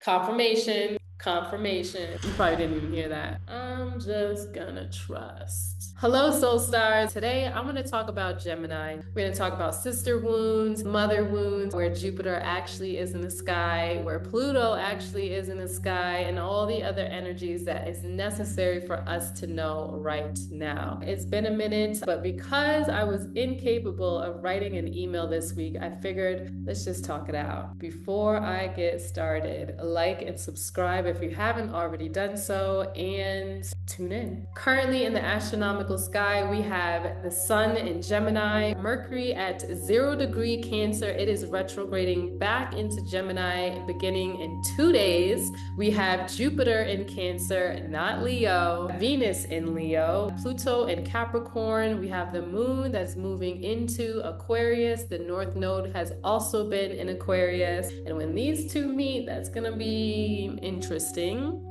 Confirmation. Confirmation. You probably didn't even hear that. I'm just gonna trust. Hello, soul stars. Today, I'm gonna talk about Gemini. We're gonna talk about sister wounds, mother wounds, where Jupiter actually is in the sky, where Pluto actually is in the sky, and all the other energies that is necessary for us to know right now. It's been a minute, but because I was incapable of writing an email this week, I figured let's just talk it out. Before I get started, like and subscribe if you haven't already done so, and tune in. Currently in the astronomical sky, we have the sun in Gemini, Mercury at 0° Cancer. It is retrograding back into Gemini beginning in 2 days. We have Jupiter in Cancer, not Leo, Venus in Leo, Pluto in Capricorn. We have the moon that's moving into Aquarius. The North Node has also been in Aquarius. And when these two meet, that's gonna be interesting.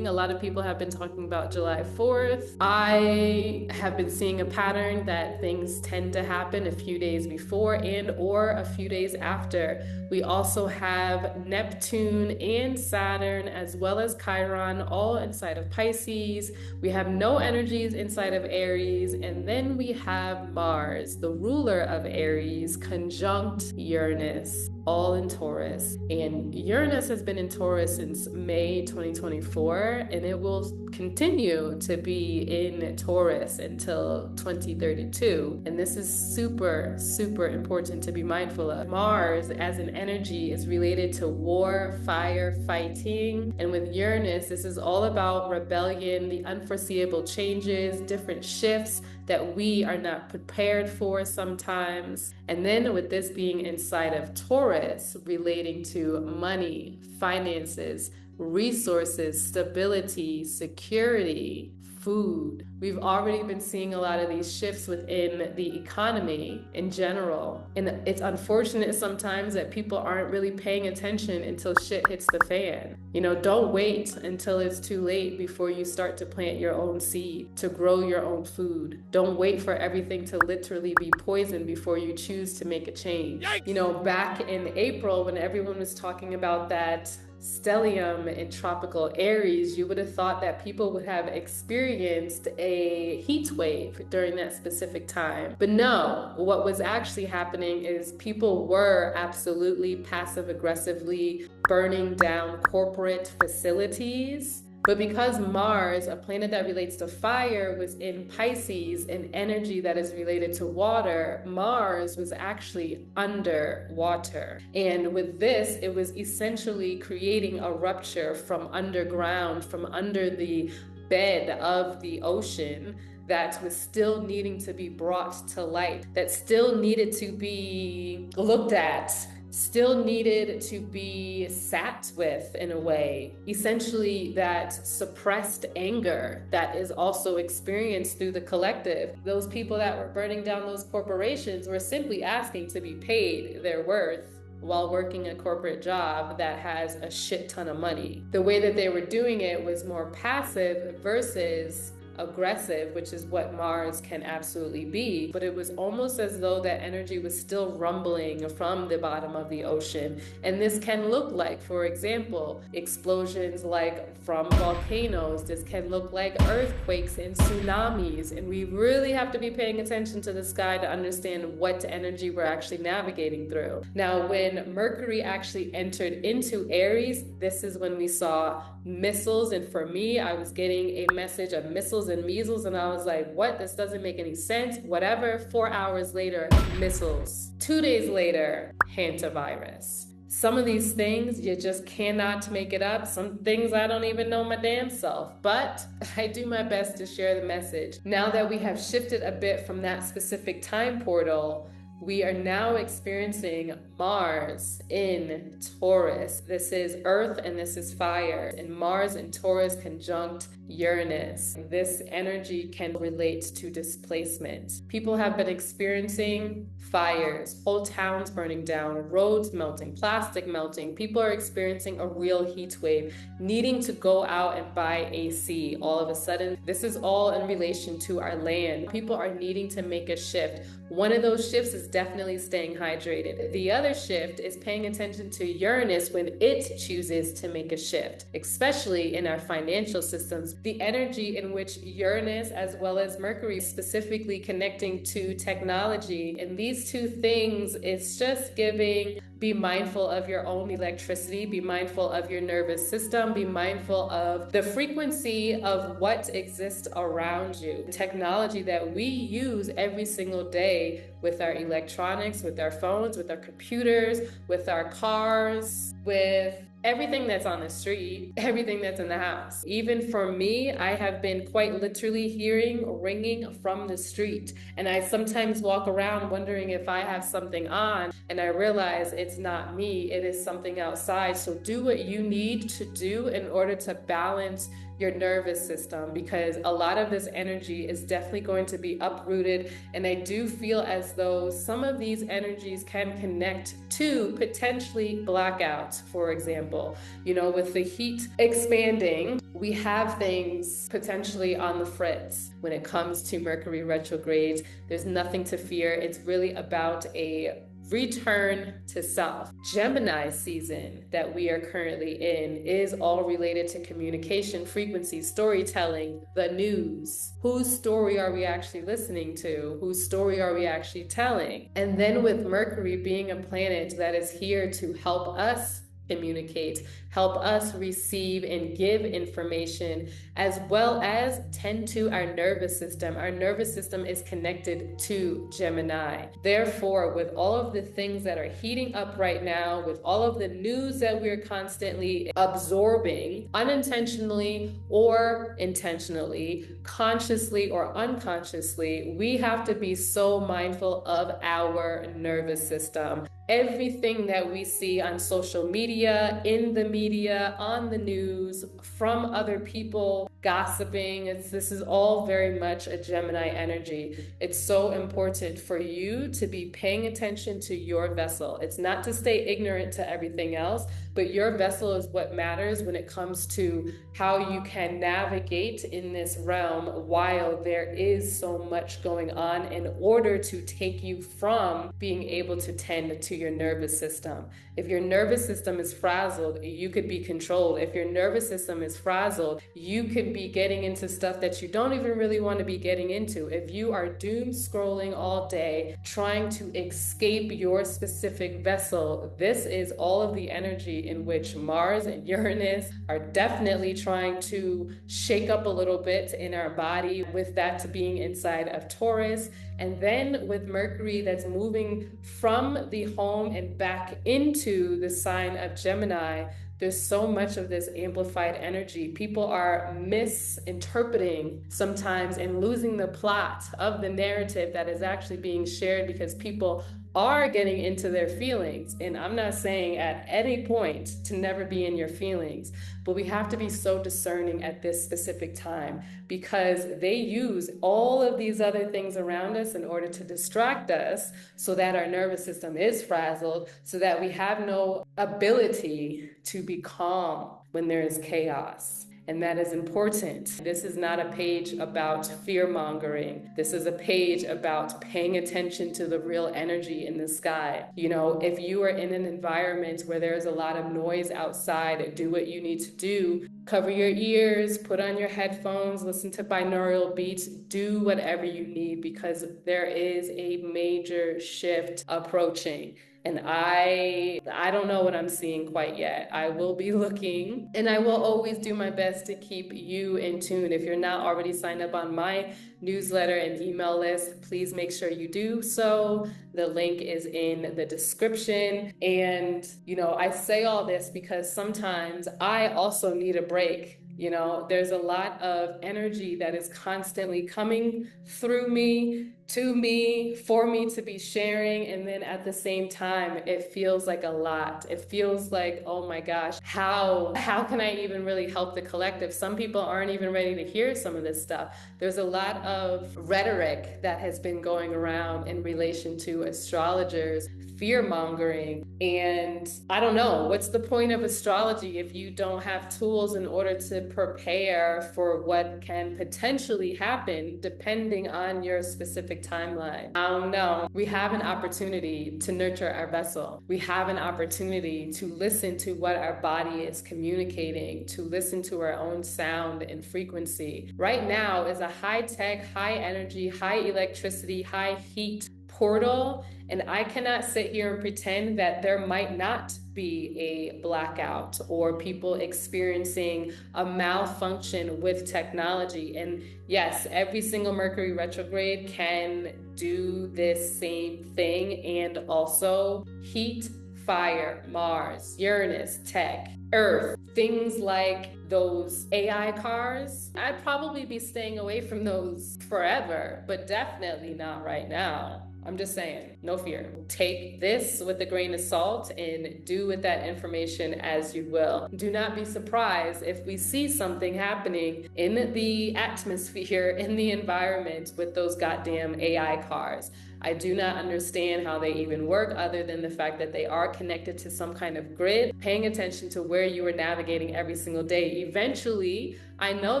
A lot of people have been talking about July 4th. I have been seeing a pattern that things tend to happen a few days before and or a few days after. We also have Neptune and Saturn as well as Chiron all inside of Pisces. We have no energies inside of Aries, and then we have Mars, the ruler of Aries, conjunct Uranus, all in Taurus. And Uranus has been in Taurus since May 2024, and it will continue to be in Taurus until 2032. And this is super, super important to be mindful of. Mars as an energy is related to war, fire, fighting. And with Uranus, this is all about rebellion, the unforeseeable changes, different shifts that we are not prepared for sometimes. And then with this being inside of Taurus, relating to money, finances, resources, stability, security, food. We've already been seeing a lot of these shifts within the economy in general. And it's unfortunate sometimes that people aren't really paying attention until shit hits the fan. You know, don't wait until it's too late before you start to plant your own seed, to grow your own food. Don't wait for everything to literally be poisoned before you choose to make a change. Yikes! You know, back in April when everyone was talking about that stellium in tropical Aries, you would have thought that people would have experienced a heat wave during that specific time. But no, what was actually happening is people were absolutely passive aggressively burning down corporate facilities. But because Mars, a planet that relates to fire, was in Pisces, an energy that is related to water, Mars was actually underwater. And with this, it was essentially creating a rupture from underground, from under the bed of the ocean, that was still needing to be brought to light, that still needed to be looked at, still needed to be sat with in a way. Essentially, that suppressed anger that is also experienced through the collective. Those people that were burning down those corporations were simply asking to be paid their worth while working a corporate job that has a shit ton of money. The way that they were doing it was more passive versus aggressive, which is what Mars can absolutely be. But it was almost as though that energy was still rumbling from the bottom of the ocean. And this can look like, for example, explosions like from volcanoes. This can look like earthquakes and tsunamis. And we really have to be paying attention to the sky to understand what energy we're actually navigating through. Now, when Mercury actually entered into Aries, this is when we saw missiles. And for me, I was getting a message of missiles and measles, and I was like, what? This doesn't make any sense. Whatever. 4 hours later, missiles. 2 days later, hantavirus. Some of these things, you just cannot make it up. Some things I don't even know my damn self, but I do my best to share the message. Now that we have shifted a bit from that specific time portal, we are now experiencing Mars in Taurus. This is Earth and this is fire. And Mars in Taurus conjunct Uranus. This energy can relate to displacement. People have been experiencing fires, whole towns burning down, roads melting, plastic melting. People are experiencing a real heat wave, needing to go out and buy AC all of a sudden. This is all in relation to our land. People are needing to make a shift. One of those shifts is definitely staying hydrated. The other shift is paying attention to Uranus when it chooses to make a shift, especially in our financial systems. The energy in which Uranus as well as Mercury specifically connecting to technology, and these two things, it's just giving, be mindful of your own electricity, be mindful of your nervous system, be mindful of the frequency of what exists around you. Technology that we use every single day with our electronics, with our phones, with our computers, with our cars, with everything that's on the street, everything that's in the house. Even for me, I have been quite literally hearing ringing from the street. And I sometimes walk around wondering if I have something on, and I realize it's not me, it is something outside. So do what you need to do in order to balance your nervous system, because a lot of this energy is definitely going to be uprooted. And I do feel as though some of these energies can connect to potentially blackouts, for example. You know, with the heat expanding, we have things potentially on the fritz when it comes to Mercury retrogrades. There's nothing to fear. It's really about a return to self. Gemini season that we are currently in is all related to communication, frequency, storytelling, the news. Whose story are we actually listening to? Whose story are we actually telling? And then with Mercury being a planet that is here to help us communicate, help us receive and give information, as well as tend to our nervous system. Our nervous system is connected to Gemini. Therefore, with all of the things that are heating up right now, with all of the news that we're constantly absorbing, unintentionally or intentionally, consciously or unconsciously, we have to be so mindful of our nervous system. Everything that we see on social media, in the media, on the news, from other people, gossiping, this is all very much a Gemini energy. It's so important for you to be paying attention to your vessel. It's not to stay ignorant to everything else, but your vessel is what matters when it comes to how you can navigate in this realm while there is so much going on, in order to take you from being able to tend to your nervous system. If your nervous system is frazzled, you could be controlled. If your nervous system is frazzled, you could be getting into stuff that you don't even really want to be getting into. If you are doom scrolling all day, trying to escape your specific vessel, this is all of the energy in which Mars and Uranus are definitely trying to shake up a little bit in our body, with that being inside of Taurus. And then with Mercury that's moving from the home and back into the sign of Gemini, there's so much of this amplified energy. People are misinterpreting sometimes and losing the plot of the narrative that is actually being shared, because people are getting into their feelings. And I'm not saying at any point to never be in your feelings, but we have to be so discerning at this specific time, because they use all of these other things around us in order to distract us, so that our nervous system is frazzled, so that we have no ability to be calm when there is chaos. And that is important. This is not a page about fear-mongering. This is a page about paying attention to the real energy in the sky. You know, if you are in an environment where there's a lot of noise outside, do what you need to do. Cover your ears, put on your headphones, listen to binaural beats, do whatever you need, because there is a major shift approaching. And I don't know what I'm seeing quite yet. I will be looking, and I will always do my best to keep you in tune. If you're not already signed up on my newsletter and email list, please make sure you do so. The link is in the description. And, you know, I say all this because sometimes I also need a break. You know, there's a lot of energy that is constantly coming through me, to me, for me to be sharing. And then at the same time, it feels like a lot. It feels like, oh my gosh, how can I even really help the collective? Some people aren't even ready to hear some of this stuff. There's a lot of rhetoric that has been going around in relation to astrologers, fear-mongering. And I don't know, what's the point of astrology if you don't have tools in order to prepare for what can potentially happen depending on your specific specific timeline. I don't know. We have an opportunity to nurture our vessel. We have an opportunity to listen to what our body is communicating, to listen to our own sound and frequency. Right now is a high-tech, high-energy, high electricity, high heat portal, and I cannot sit here and pretend that there might not be a blackout or people experiencing a malfunction with technology. And yes, every single Mercury retrograde can do this same thing, and also heat, fire, Mars, Uranus, tech, Earth, things like those AI cars. I'd probably be staying away from those forever, but definitely not right now. I'm just saying, no fear. Take this with a grain of salt and do with that information as you will. Do not be surprised if we see something happening in the atmosphere, in the environment with those goddamn AI cars. I do not understand how they even work, other than the fact that they are connected to some kind of grid, paying attention to where you are navigating every single day. Eventually, I know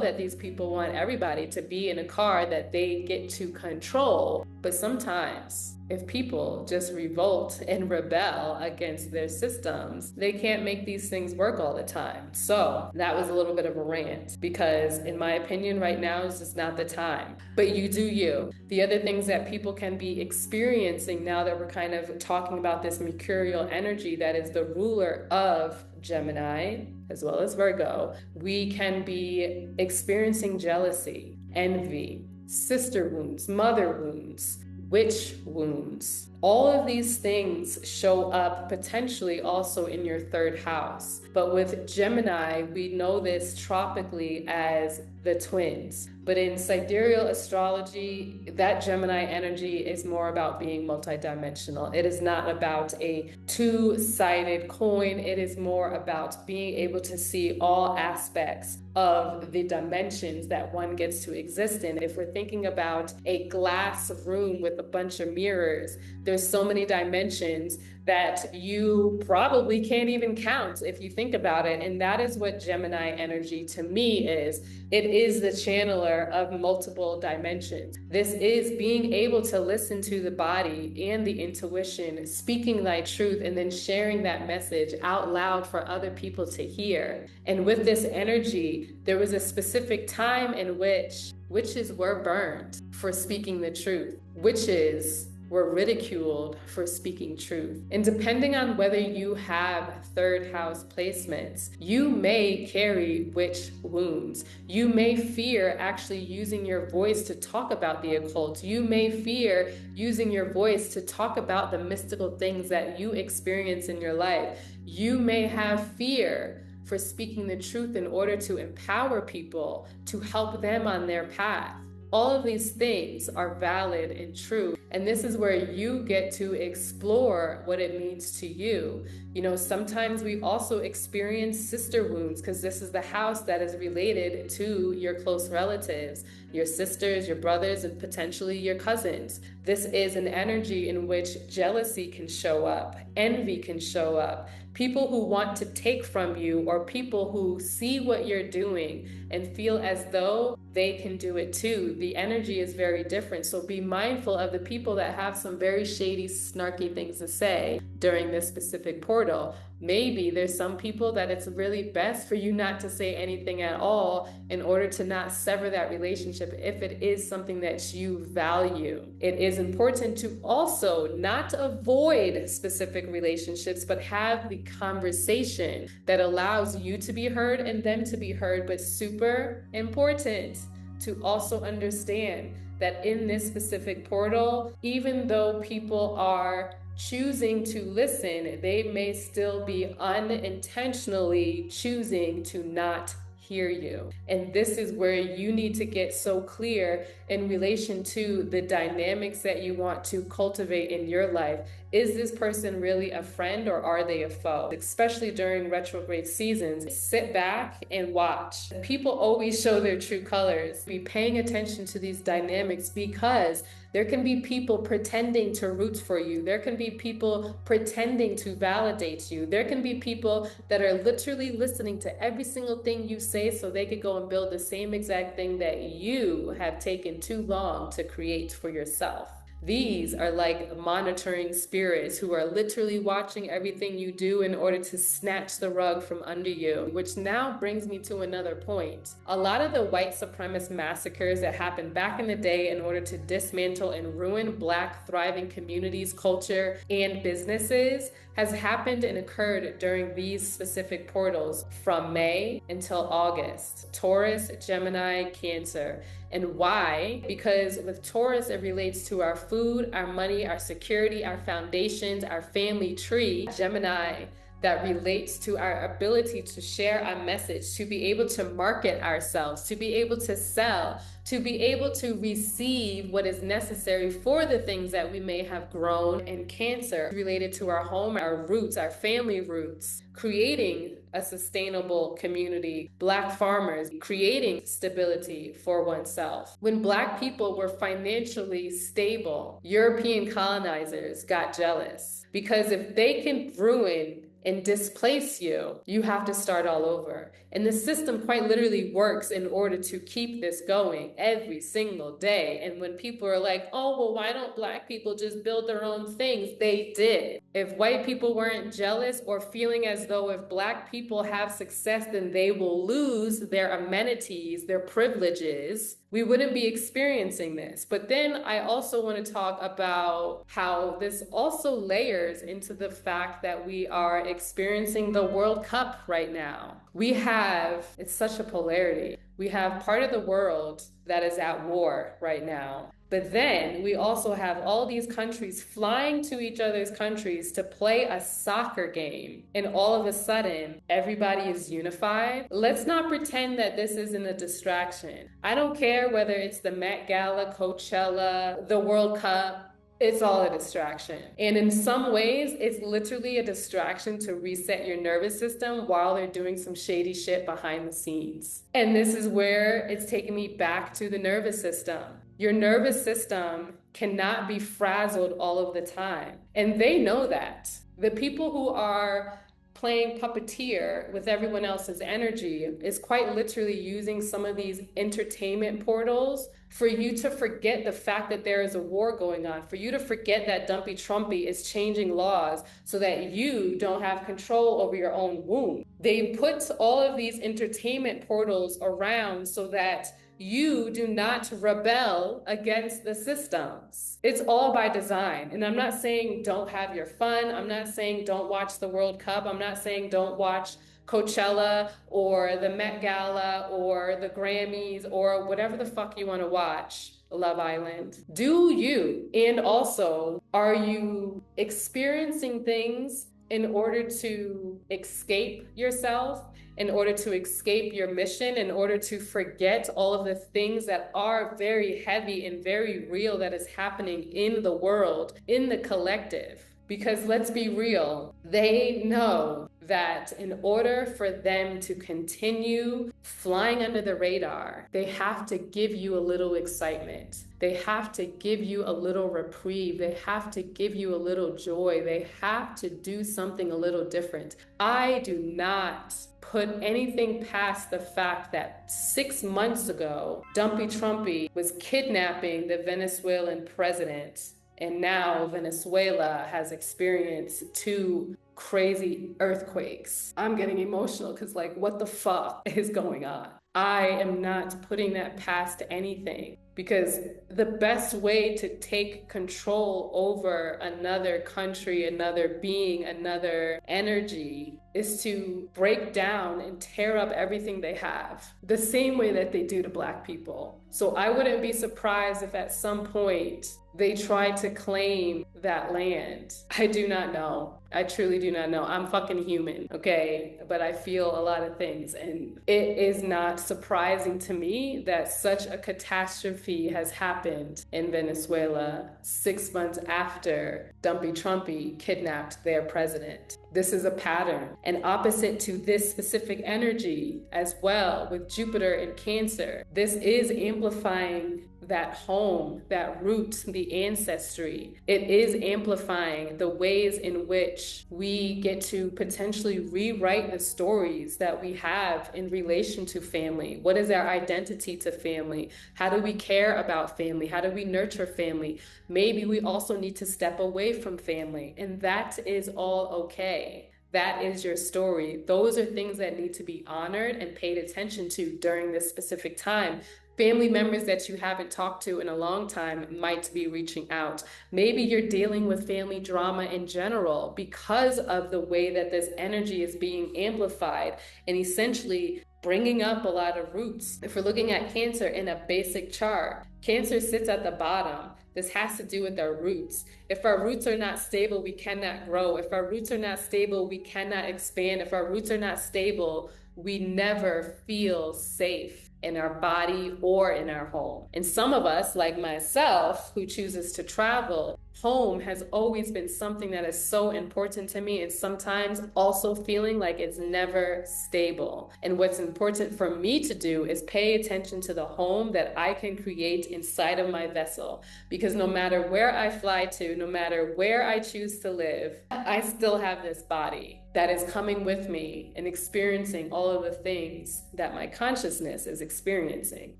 that these people want everybody to be in a car that they get to control, but sometimes if people just revolt and rebel against their systems, they can't make these things work all the time. So that was a little bit of a rant, because in my opinion right now is just not the time. But you do you. The other things that people can be experiencing now that we're kind of talking about this mercurial energy that is the ruler of Gemini as well as Virgo, we can be experiencing jealousy, envy, sister wounds, mother wounds, witch wounds. All of these things show up potentially also in your third house. But with Gemini, we know this tropically as the twins. But in sidereal astrology, that Gemini energy is more about being multidimensional. It is not about a two-sided coin. It is more about being able to see all aspects of the dimensions that one gets to exist in. If we're thinking about a glass room with a bunch of mirrors, there's so many dimensions that you probably can't even count if you think about it. And that is what Gemini energy to me is. It is the channeler of multiple dimensions. This is being able to listen to the body and the intuition, speaking thy truth, and then sharing that message out loud for other people to hear. And with this energy, there was a specific time in which witches were burned for speaking the truth. Witches were ridiculed for speaking truth. And depending on whether you have third house placements, you may carry witch wounds. You may fear actually using your voice to talk about the occult. You may fear using your voice to talk about the mystical things that you experience in your life. You may have fear for speaking the truth in order to empower people, to help them on their path. All of these things are valid and true. And this is where you get to explore what it means to you. You know, sometimes we also experience sister wounds, because this is the house that is related to your close relatives, your sisters, your brothers, and potentially your cousins. This is an energy in which jealousy can show up, envy can show up, people who want to take from you, or people who see what you're doing and feel as though they can do it too. The energy is very different. So be mindful of the people that have some very shady, snarky things to say during this specific portal. Maybe there's some people that it's really best for you not to say anything at all in order to not sever that relationship if it is something that you value. It is important to also not avoid specific relationships, but have the conversation that allows you to be heard and them to be heard. But super important to also understand that in this specific portal, even though people are choosing to listen, they may still be unintentionally choosing to not hear you. And this is where you need to get so clear in relation to the dynamics that you want to cultivate in your life. is this person really a friend or are they a foe? Especially during retrograde seasons, sit back and watch. People always show their true colors. Be paying attention to these dynamics because there can be people pretending to root for you. There can be people pretending to validate you. There can be people that are literally listening to every single thing you say so they could go and build the same exact thing that you have taken too long to create for yourself. These are like monitoring spirits who are literally watching everything you do in order to snatch the rug from under you, which now brings me to another point. A lot of the white supremacist massacres that happened back in the day in order to dismantle and ruin Black thriving communities, culture, and businesses has happened and occurred during these specific portals from May until August. Taurus, Gemini, Cancer. And why? Because with Taurus, it relates to our food, our money, our security, our foundations, our family tree. Gemini, that relates to our ability to share our message, to be able to market ourselves, to be able to sell, to be able to receive what is necessary for the things that we may have grown. And Cancer, related to our home, our roots, our family roots, creating a sustainable community, Black farmers, creating stability for oneself. When Black people were financially stable, European colonizers got jealous because if they can ruin and displace you, you have to start all over. And the system quite literally works in order to keep this going every single day. And when people are like, oh, well, why don't Black people just build their own things? They did. If white people weren't jealous or feeling as though if Black people have success, then they will lose their amenities, their privileges, we wouldn't be experiencing this. But then I also want to talk about how this also layers into the fact that we are experiencing the World Cup right now. It's such a polarity. We have part of the world that is at war right now. But then we also have all these countries flying to each other's countries to play a soccer game. And all of a sudden, everybody is unified. Let's not pretend that this isn't a distraction. I don't care whether it's the Met Gala, Coachella, the World Cup. It's all a distraction. And in some ways, it's literally a distraction to reset your nervous system while they're doing some shady shit behind the scenes. And this is where it's taking me back to the nervous system. Your nervous system cannot be frazzled all of the time. And they know that. The people who are playing puppeteer with everyone else's energy is quite literally using some of these entertainment portals for you to forget the fact that there is a war going on, for you to forget that Dumpy Trumpy is changing laws so that you don't have control over your own womb. They put all of these entertainment portals around so that you do not rebel against the systems. It's all by design. And I'm not saying don't have your fun. I'm not saying don't watch the World Cup. I'm not saying don't watch Coachella or the Met Gala or the Grammys or whatever the fuck you want to watch. Love Island. Do you? And also, are you experiencing things in order to escape yourself, in order to escape your mission, in order to forget all of the things that are very heavy and very real that is happening in the world, in the collective? Because let's be real, they know that in order for them to continue flying under the radar, they have to give you a little excitement. They have to give you a little reprieve. They have to give you a little joy. They have to do something a little different. I do not put anything past the fact that 6 months ago, Dumpy Trumpy was kidnapping the Venezuelan president. And now Venezuela has experienced 2 crazy earthquakes. I'm getting emotional because like, what the fuck is going on? I am not putting that past anything because the best way to take control over another country, another being, another energy is to break down and tear up everything they have, the same way that they do to Black people. So I wouldn't be surprised if at some point they try to claim that land. I do not know. I truly do not know. I'm fucking human, okay? But I feel a lot of things and it is not surprising to me that such a catastrophe has happened in Venezuela 6 months after Dumpy Trumpy kidnapped their president. This is a pattern. And opposite to this specific energy as well, with Jupiter in Cancer, this is amplifying that home, that root, the ancestry. It is amplifying the ways in which we get to potentially rewrite the stories that we have in relation to family. What is our identity to family? How do we care about family? How do we nurture family? Maybe we also need to step away from family, and that is all okay. That is your story. Those are things that need to be honored and paid attention to during this specific time. Family members that you haven't talked to in a long time might be reaching out. Maybe you're dealing with family drama in general because of the way that this energy is being amplified and essentially bringing up a lot of roots. If we're looking at Cancer in a basic chart, Cancer sits at the bottom. This has to do with our roots. If our roots are not stable, we cannot grow. If our roots are not stable, we cannot expand. If our roots are not stable, we never feel safe in our body or in our home. And some of us, like myself, who chooses to travel, home has always been something that is so important to me, and sometimes also feeling like it's never stable. And what's important for me to do is pay attention to the home that I can create inside of my vessel. Because no matter where I fly to, no matter where I choose to live, I still have this body that is coming with me and experiencing all of the things that my consciousness is experiencing.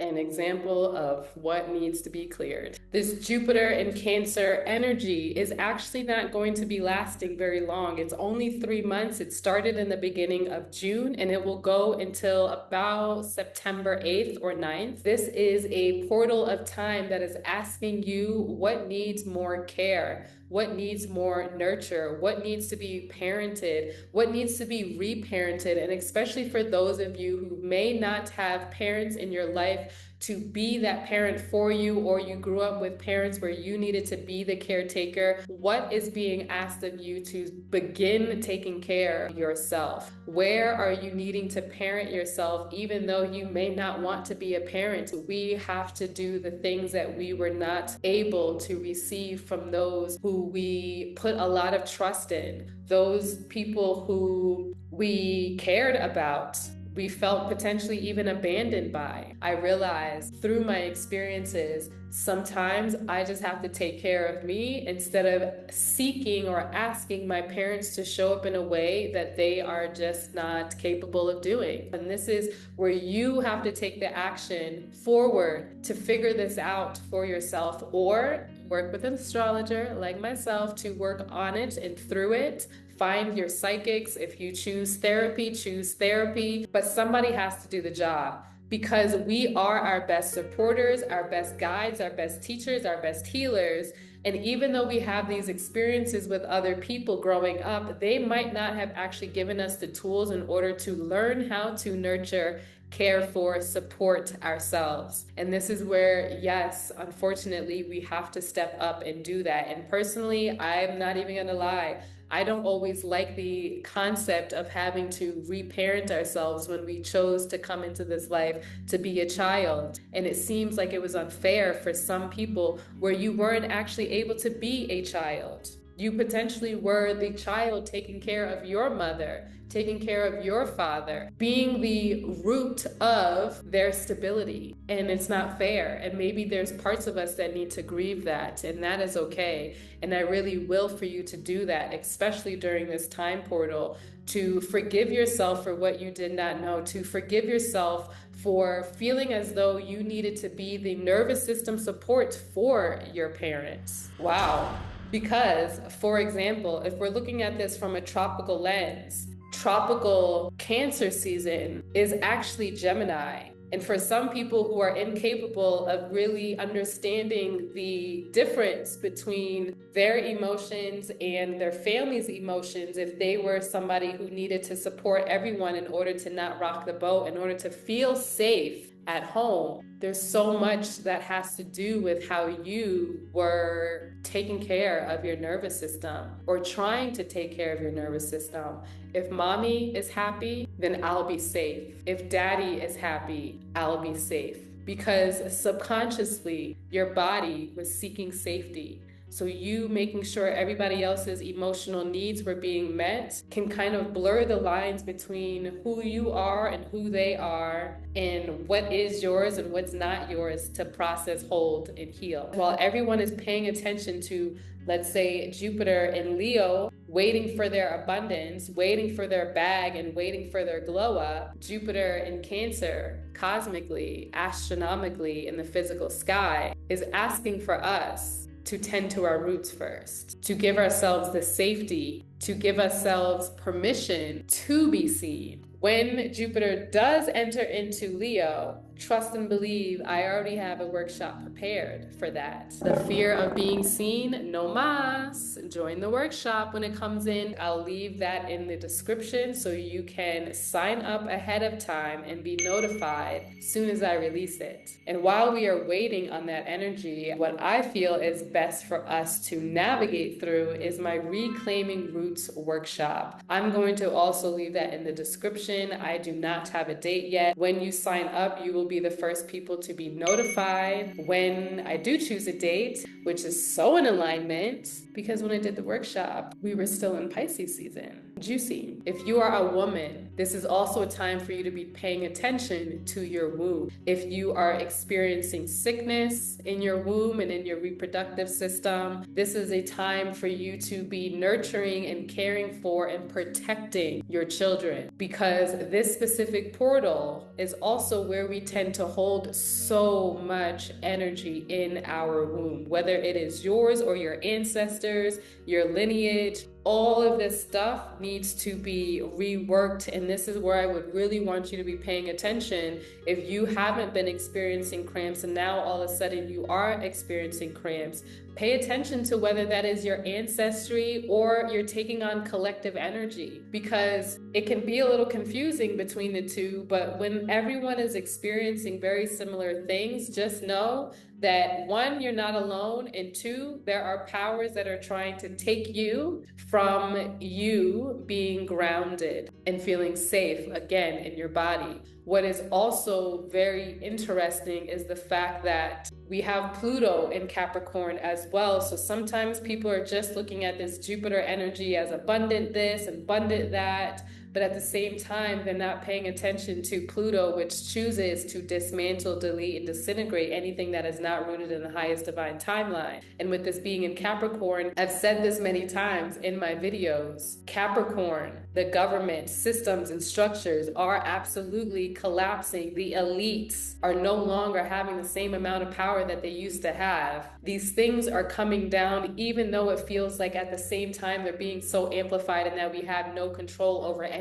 An example of what needs to be cleared. This Jupiter in Cancer energy is actually not going to be lasting very long. It's only 3 months. It started in the beginning of June and it will go until about September 8th or 9th. This is a portal of time that is asking you what needs more care, what needs more nurture, what needs to be parented, what needs to be reparented. And especially for those of you who may not have parents in your life to be that parent for you, or you grew up with parents where you needed to be the caretaker, what is being asked of you to begin taking care of yourself? Where are you needing to parent yourself even though you may not want to be a parent? We have to do the things that we were not able to receive from those who we put a lot of trust in, those people who we cared about, we felt potentially even abandoned by. I realized through my experiences, sometimes I just have to take care of me instead of seeking or asking my parents to show up in a way that they are just not capable of doing. And this is where you have to take the action forward to figure this out for yourself, or work with an astrologer like myself to work on it and through it. Find your psychics. If you choose therapy, but somebody has to do the job, because we are our best supporters, our best guides, our best teachers, our best healers. And even though we have these experiences with other people growing up, they might not have actually given us the tools in order to learn how to nurture, care for, support ourselves. And this is where, yes, unfortunately, we have to step up and do that. And personally, I'm not even gonna lie, I don't always like the concept of having to reparent ourselves when we chose to come into this life to be a child. And it seems like it was unfair for some people where you weren't actually able to be a child. You potentially were the child taking care of your mother, taking care of your father, being the root of their stability. And it's not fair. And maybe there's parts of us that need to grieve that, and that is okay. And I really will for you to do that, especially during this time portal, to forgive yourself for what you did not know, to forgive yourself for feeling as though you needed to be the nervous system support for your parents. Wow. Because, for example, if we're looking at this from a tropical lens, tropical Cancer season is actually Gemini. And for some people who are incapable of really understanding the difference between their emotions and their family's emotions, if they were somebody who needed to support everyone in order to not rock the boat, in order to feel safe at home. There's so much that has to do with how you were taking care of your nervous system or trying to take care of your nervous system. If mommy is happy, then I'll be safe. If daddy is happy, I'll be safe. Because subconsciously, your body was seeking safety. So you making sure everybody else's emotional needs were being met can kind of blur the lines between who you are and who they are, and what is yours and what's not yours to process, hold, and heal. While everyone is paying attention to, let's say, Jupiter in Leo, waiting for their abundance, waiting for their bag, and waiting for their glow up, Jupiter in Cancer, cosmically, astronomically, in the physical sky, is asking for us to tend to our roots first, to give ourselves the safety, to give ourselves permission to be seen. When Jupiter does enter into Leo, trust and believe, I already have a workshop prepared for that. The fear of being seen, no mas. Join the workshop when it comes in. I'll leave that in the description so you can sign up ahead of time and be notified as soon as I release it. And while we are waiting on that energy, what I feel is best for us to navigate through is my Reclaiming Roots workshop. I'm going to also leave that in the description. I do not have a date yet. When you sign up, you will be the first people to be notified when I do choose a date, which is so in alignment because when I did the workshop, we were still in Pisces season. Juicy. If you are a woman, this is also a time for you to be paying attention to your womb. If you are experiencing sickness in your womb and in your reproductive system, this is a time for you to be nurturing and caring for and protecting your children, because this specific portal is also where we tend to hold so much energy in our womb, whether it is yours or your ancestors, your lineage. All of this stuff needs to be reworked, and this is where I would really want you to be paying attention. If you haven't been experiencing cramps and now all of a sudden you are experiencing cramps, pay attention to whether that is your ancestry or you're taking on collective energy, because it can be a little confusing between the two. But when everyone is experiencing very similar things, just know that one, you're not alone, and two, there are powers that are trying to take you from you being grounded and feeling safe again in your body. What is also very interesting is the fact that we have Pluto in Capricorn as well. So sometimes people are just looking at this Jupiter energy as abundant this, abundant that, but at the same time, they're not paying attention to Pluto, which chooses to dismantle, delete, and disintegrate anything that is not rooted in the highest divine timeline. And with this being in Capricorn, I've said this many times in my videos, Capricorn, the government, systems, and structures are absolutely collapsing. The elites are no longer having the same amount of power that they used to have. These things are coming down, even though it feels like at the same time they're being so amplified and that we have no control over anything.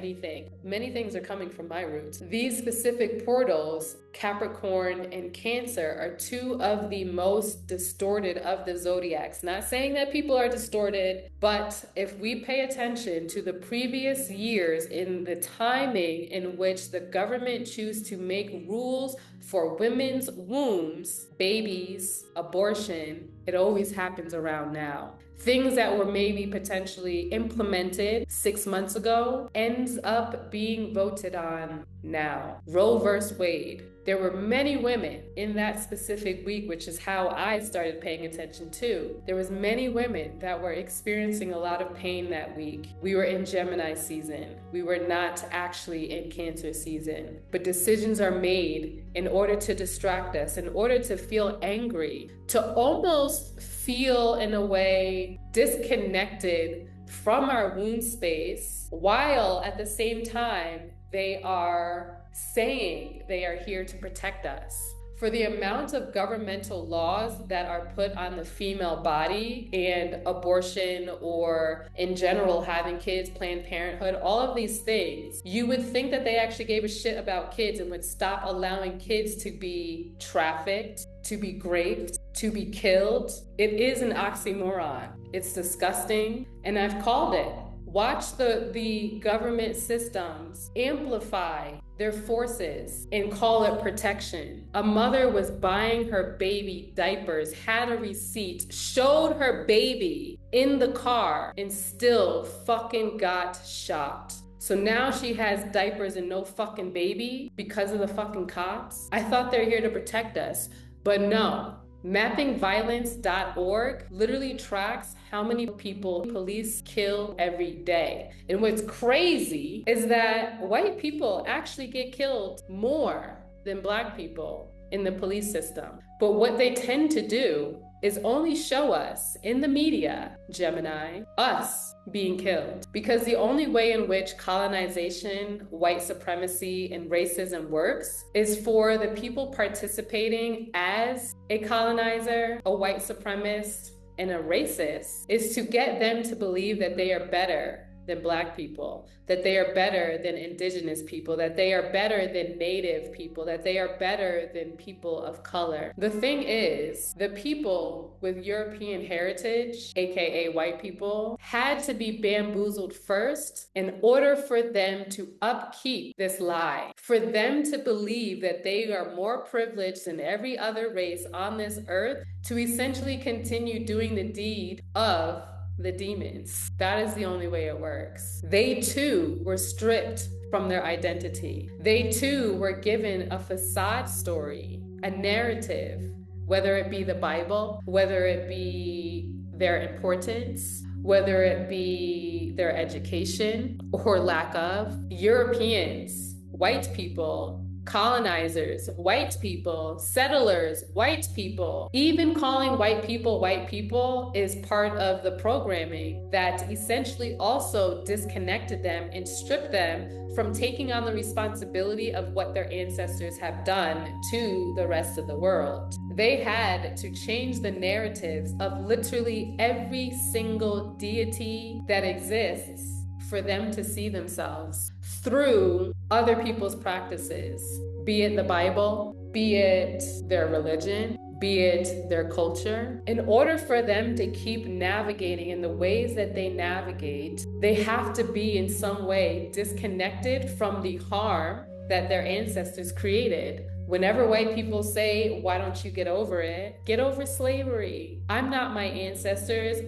Many things are coming from my roots. These specific portals, Capricorn and Cancer, are two of the most distorted of the zodiacs. Not saying that people are distorted, but if we pay attention to the previous years in the timing in which the government choose to make rules for women's wombs, babies, abortion, it always happens around now. Things that were maybe potentially implemented 6 months ago ends up being voted on now. Roe versus Wade. There were many women in that specific week, which is how I started paying attention too. There was many women that were experiencing a lot of pain that week. We were in Gemini season. We were not actually in Cancer season. But decisions are made in order to distract us, in order to feel angry, to almost feel in a way disconnected from our womb space, while at the same time they are saying they are here to protect us. For the amount of governmental laws that are put on the female body and abortion, or in general having kids, Planned Parenthood, all of these things, you would think that they actually gave a shit about kids and would stop allowing kids to be trafficked, to be raped, to be killed. It is an oxymoron. It's disgusting, and I've called it. Watch the government systems amplify their forces and call it protection. A mother was buying her baby diapers, had a receipt, showed her baby in the car, and still fucking got shot. So now she has diapers and no fucking baby because of the fucking cops? I thought they're here to protect us, but no. Mappingviolence.org literally tracks how many people police kill every day. And what's crazy is that white people actually get killed more than black people in the police system. But what they tend to do is only show us in the media, Gemini, us being killed. Because the only way in which colonization, white supremacy, and racism works is for the people participating as a colonizer, a white supremacist, and a racist is to get them to believe that they are better than black people, that they are better than indigenous people, that they are better than native people, that they are better than people of color. The thing is, the people with European heritage, aka white people, had to be bamboozled first in order for them to upkeep this lie, for them to believe that they are more privileged than every other race on this earth, to essentially continue doing the deed of the demons. That is the only way it works. They too were stripped from their identity. They too were given a facade story, a narrative, whether it be the Bible, whether it be their importance, whether it be their education or lack of. Europeans, white people, colonizers, white people, settlers, white people. Even calling white people is part of the programming that essentially also disconnected them and stripped them from taking on the responsibility of what their ancestors have done to the rest of the world. They had to change the narratives of literally every single deity that exists for them to see themselves through other people's practices, be it the Bible, be it their religion, be it their culture. In order for them to keep navigating in the ways that they navigate, they have to be in some way disconnected from the harm that their ancestors created. Whenever white people say, why don't you get over it? Get over slavery. I'm not my ancestors.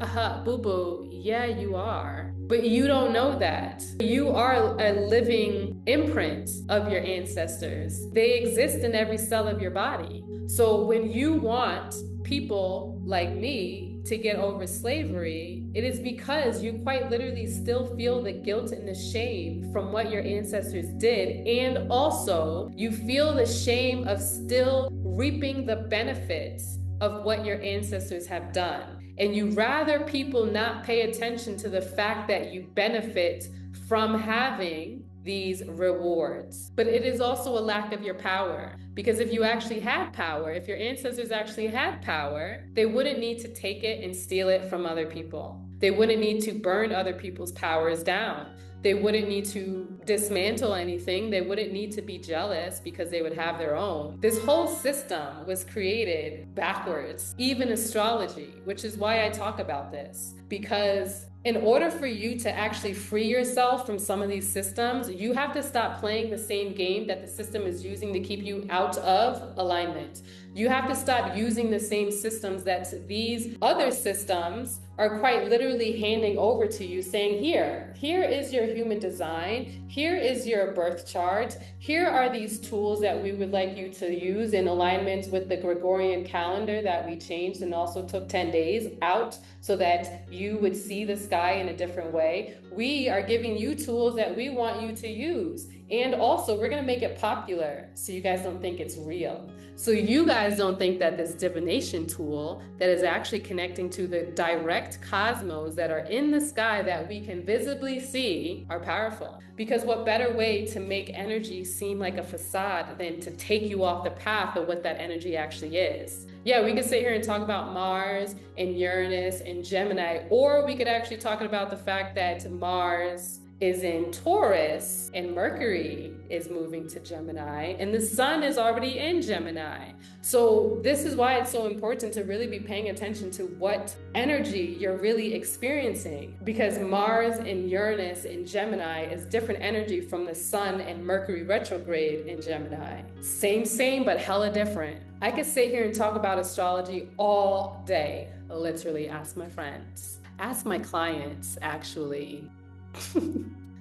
Boo-boo. Yeah, you are. But you don't know that. You are a living imprint of your ancestors. They exist in every cell of your body. So when you want people like me to get over slavery, it is because you quite literally still feel the guilt and the shame from what your ancestors did. And also you feel the shame of still reaping the benefits of what your ancestors have done. And you rather people not pay attention to the fact that you benefit from having these rewards. But it is also a lack of your power. Because if you actually had power, if your ancestors actually had power, they wouldn't need to take it and steal it from other people. They wouldn't need to burn other people's powers down. They wouldn't need to dismantle anything. They wouldn't need to be jealous because they would have their own. This whole system was created backwards, even astrology, which is why I talk about this. Because in order for you to actually free yourself from some of these systems, you have to stop playing the same game that the system is using to keep you out of alignment. You have to stop using the same systems that these other systems are quite literally handing over to you, saying, here is your human design, here is your birth chart, here are these tools that we would like you to use in alignment with the Gregorian calendar that we changed and also took 10 days out so that you would see the sky in a different way. We are giving you tools that we want you to use. And also, we're going to make it popular so you guys don't think it's real. So you guys don't think that this divination tool that is actually connecting to the direct cosmos that are in the sky that we can visibly see are powerful. Because what better way to make energy seem like a facade than to take you off the path of what that energy actually is? Yeah, we could sit here and talk about Mars and Uranus and Gemini, or we could actually talk about the fact that Mars is in Taurus and Mercury is moving to Gemini and the sun is already in Gemini. So this is why it's so important to really be paying attention to what energy you're really experiencing, because Mars and Uranus in Gemini is different energy from the sun and Mercury retrograde in Gemini. Same, but hella different. I could sit here and talk about astrology all day. Literally, ask my friends, ask my clients, actually.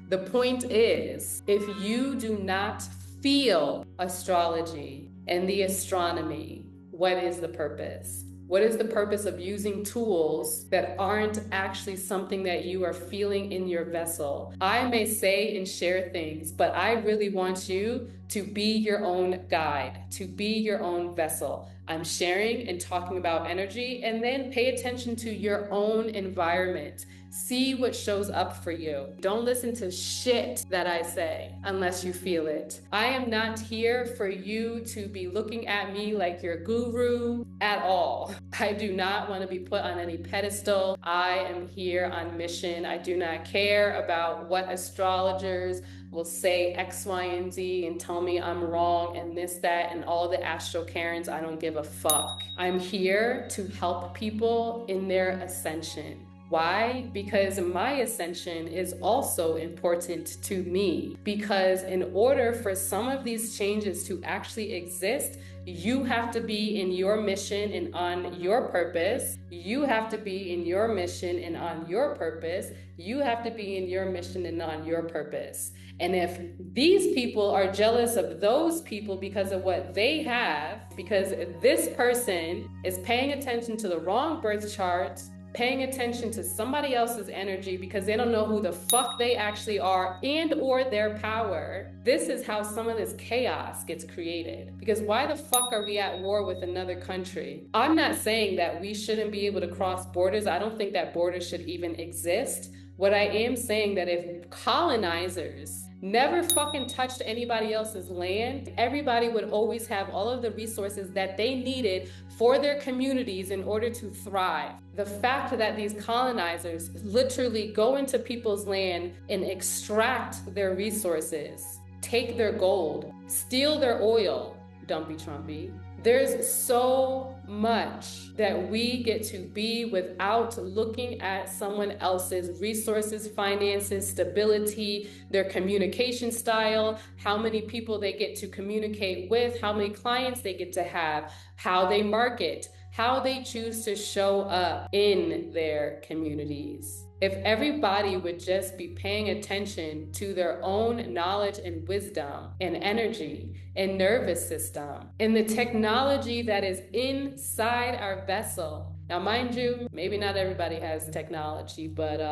The point is, if you do not feel astrology and the astronomy, what is the purpose? What is the purpose of using tools that aren't actually something that you are feeling in your vessel? I may say and share things, but I really want you to be your own guide, to be your own vessel. I'm sharing and talking about energy, and then pay attention to your own environment. See what shows up for you. Don't listen to shit that I say unless you feel it. I am not here for you to be looking at me like your guru at all. I do not want to be put on any pedestal. I am here on mission. I do not care about what astrologers will say X, Y, and Z and tell me I'm wrong and this, that, and all the astro Karens. I don't give a fuck. I'm here to help people in their ascension. Why? Because my ascension is also important to me. Because in order for some of these changes to actually exist, you have to be in your mission and on your purpose. You have to be in your mission and on your purpose. You have to be in your mission and on your purpose. And if these people are jealous of those people because of what they have, because this person is paying attention to the wrong birth chart, paying attention to somebody else's energy because they don't know who the fuck they actually are and or their power. This is how some of this chaos gets created. Because why the fuck are we at war with another country? I'm not saying that we shouldn't be able to cross borders. I don't think that borders should even exist. What I am saying that if colonizers never fucking touched anybody else's land, everybody would always have all of the resources that they needed for their communities in order to thrive. The fact that these colonizers literally go into people's land and extract their resources, take their gold, steal their oil, dumpy Trumpy. There's so much that we get to be without looking at someone else's resources, finances, stability, their communication style, how many people they get to communicate with, how many clients they get to have, how they market, how they choose to show up in their communities. If everybody would just be paying attention to their own knowledge and wisdom and energy and nervous system and the technology that is inside our vessel. Now, mind you, maybe not everybody has technology, but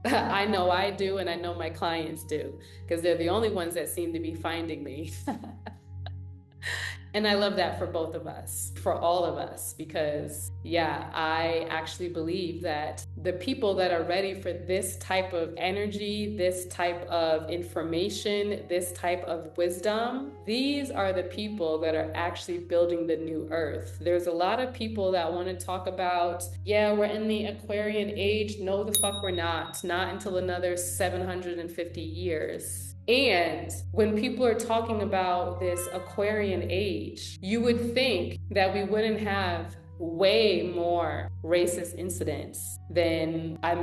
I know I do, and I know my clients do, because they're the only ones that seem to be finding me. And I love that for both of us, for all of us, because yeah, I actually believe that the people that are ready for this type of energy, this type of information, this type of wisdom, these are the people that are actually building the new earth. There's a lot of people that want to talk about, yeah, we're in the Aquarian age. No, the fuck we're not. Not until another 750 years. And when people are talking about this Aquarian age, you would think that we wouldn't have way more racist incidents than, I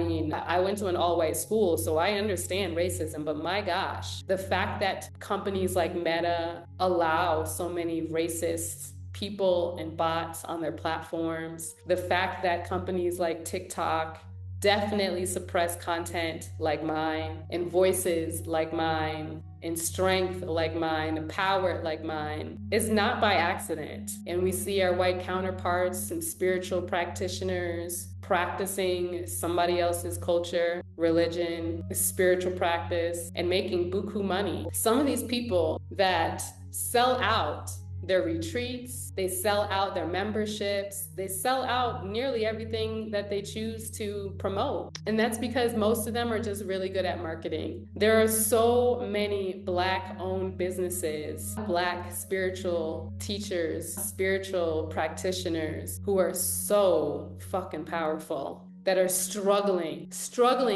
went to an all-white school, so I understand racism, but my gosh, the fact that companies like Meta allow so many racist people and bots on their platforms, the fact that companies like TikTok definitely suppress content like mine, and voices like mine, and strength like mine, and power like mine, is not by accident. And we see our white counterparts and spiritual practitioners practicing somebody else's culture, religion, spiritual practice, and making buku money. Some of these people that sell out their retreats, they sell out their memberships, they sell out nearly everything that they choose to promote. And that's because most of them are just really good at marketing. There are so many Black-owned businesses, Black spiritual teachers, spiritual practitioners who are so fucking powerful, that are struggling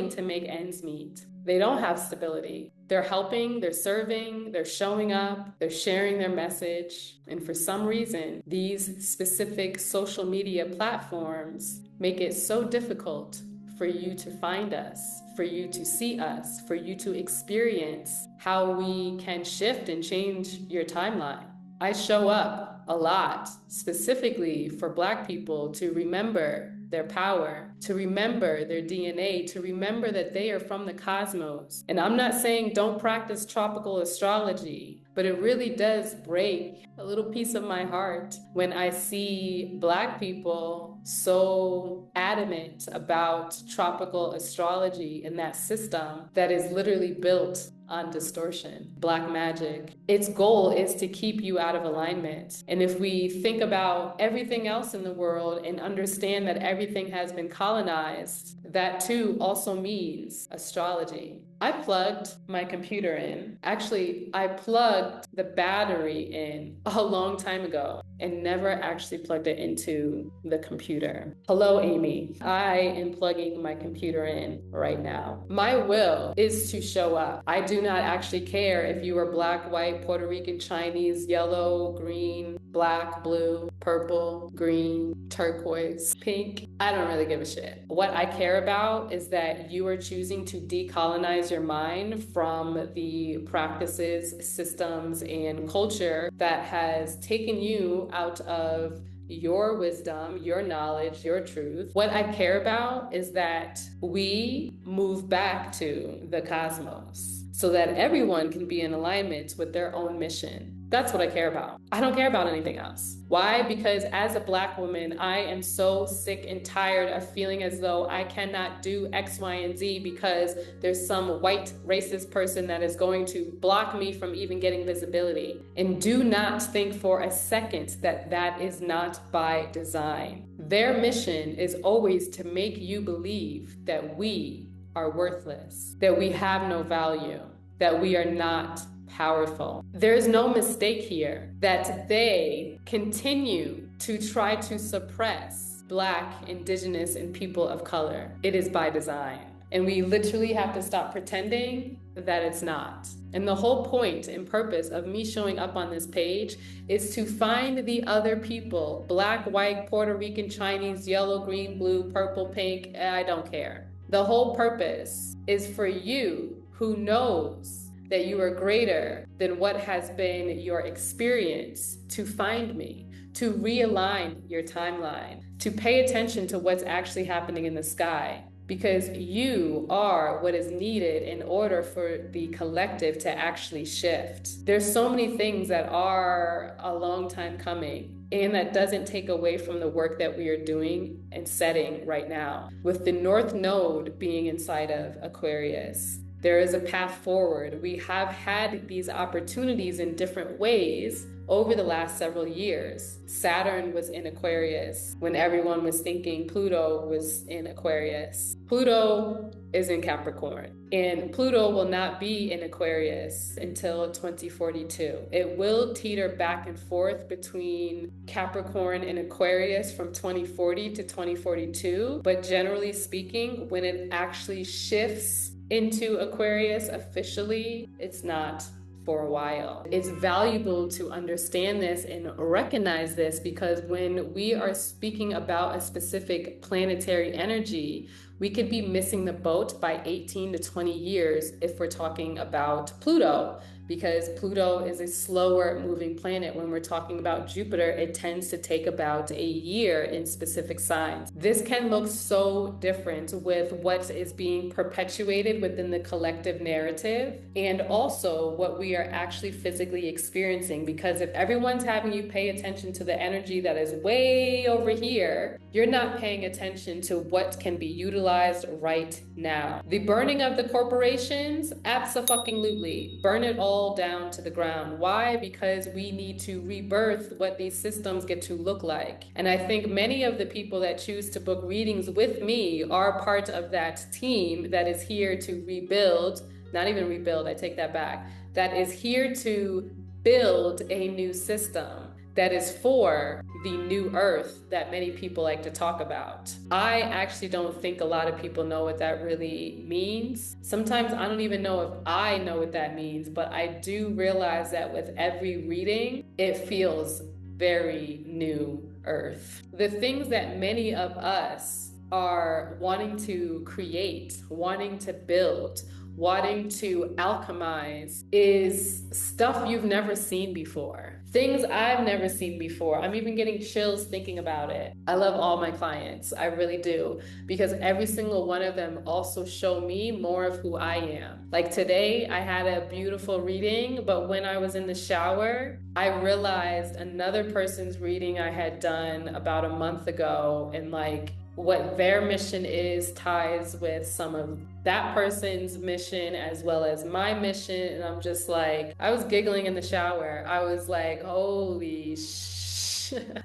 to make ends meet. They don't have stability. They're helping, they're serving, they're showing up, they're sharing their message. And for some reason, these specific social media platforms make it so difficult for you to find us, for you to see us, for you to experience how we can shift and change your timeline. I show up a lot, specifically for Black people, to remember their power, to remember their DNA, to remember that they are from the cosmos. And I'm not saying don't practice tropical astrology, but it really does break a little piece of my heart when I see Black people so adamant about tropical astrology and that system that is literally built on distortion, black magic. Its goal is to keep you out of alignment. And if we think about everything else in the world and understand that everything has been colonized, that too also means astrology. I plugged my computer in. Actually, I plugged the battery in a long time ago and never actually plugged it into the computer. Hello, Amy. I am plugging my computer in right now. My will is to show up. I do not actually care if you are Black, white, Puerto Rican, Chinese, yellow, green, black, blue, purple, green, turquoise, pink. I don't really give a shit. What I care about is that you are choosing to decolonize your mind from the practices, systems, and culture that has taken you out of your wisdom, your knowledge, your truth. What I care about is that we move back to the cosmos so that everyone can be in alignment with their own mission. That's what I care about. I don't care about anything else. Why? Because as a Black woman, I am so sick and tired of feeling as though I cannot do X, Y, and Z because there's some white racist person that is going to block me from even getting visibility. And do not think for a second that that is not by design. Their mission is always to make you believe that we are worthless, that we have no value, that we are not powerful. There's no mistake here that they continue to try to suppress Black, Indigenous, and people of color. It is by design. And we literally have to stop pretending that it's not. And the whole point and purpose of me showing up on this page is to find the other people, Black, white, Puerto Rican, Chinese, yellow, green, blue, purple, pink, I don't care. The whole purpose is for you who knows that you are greater than what has been your experience to find me, to realign your timeline, to pay attention to what's actually happening in the sky, because you are what is needed in order for the collective to actually shift. There's so many things that are a long time coming, and that doesn't take away from the work that we are doing and setting right now. With the North Node being inside of Aquarius, there is a path forward. We have had these opportunities in different ways over the last several years. Saturn was in Aquarius when everyone was thinking Pluto was in Aquarius. Pluto is in Capricorn, and Pluto will not be in Aquarius until 2042. It will teeter back and forth between Capricorn and Aquarius from 2040 to 2042, but generally speaking, when it actually shifts into Aquarius officially, it's not for a while. It's valuable to understand this and recognize this, because when we are speaking about a specific planetary energy, we could be missing the boat by 18 to 20 years if we're talking about Pluto, because Pluto is a slower moving planet. When we're talking about Jupiter, it tends to take about a year in specific signs. This can look so different with what is being perpetuated within the collective narrative and also what we are actually physically experiencing, because if everyone's having you pay attention to the energy that is way over here, you're not paying attention to what can be utilized right now. The burning of the corporations, abso-fucking-lutely. Burn it all down to the ground. Why? Because we need to rebirth what these systems get to look like. And I think many of the people that choose to book readings with me are part of that team that is here to rebuild, not even rebuild, I take that back, that is here to build a new system that is for the new earth that many people like to talk about. I actually don't think a lot of people know what that really means. Sometimes I don't even know if I know what that means, but I do realize that with every reading, it feels very new earth. The things that many of us are wanting to create, wanting to build, wanting to alchemize is stuff you've never seen before. Things I've never seen before. I'm even getting chills thinking about it. I love all my clients. I really do. Because every single one of them also show me more of who I am. Like today, I had a beautiful reading, but when I was in the shower, I realized another person's reading I had done about a month ago, and like what their mission is ties with some of that person's mission as well as my mission. And I'm just like, I was giggling in the shower. I was like, holy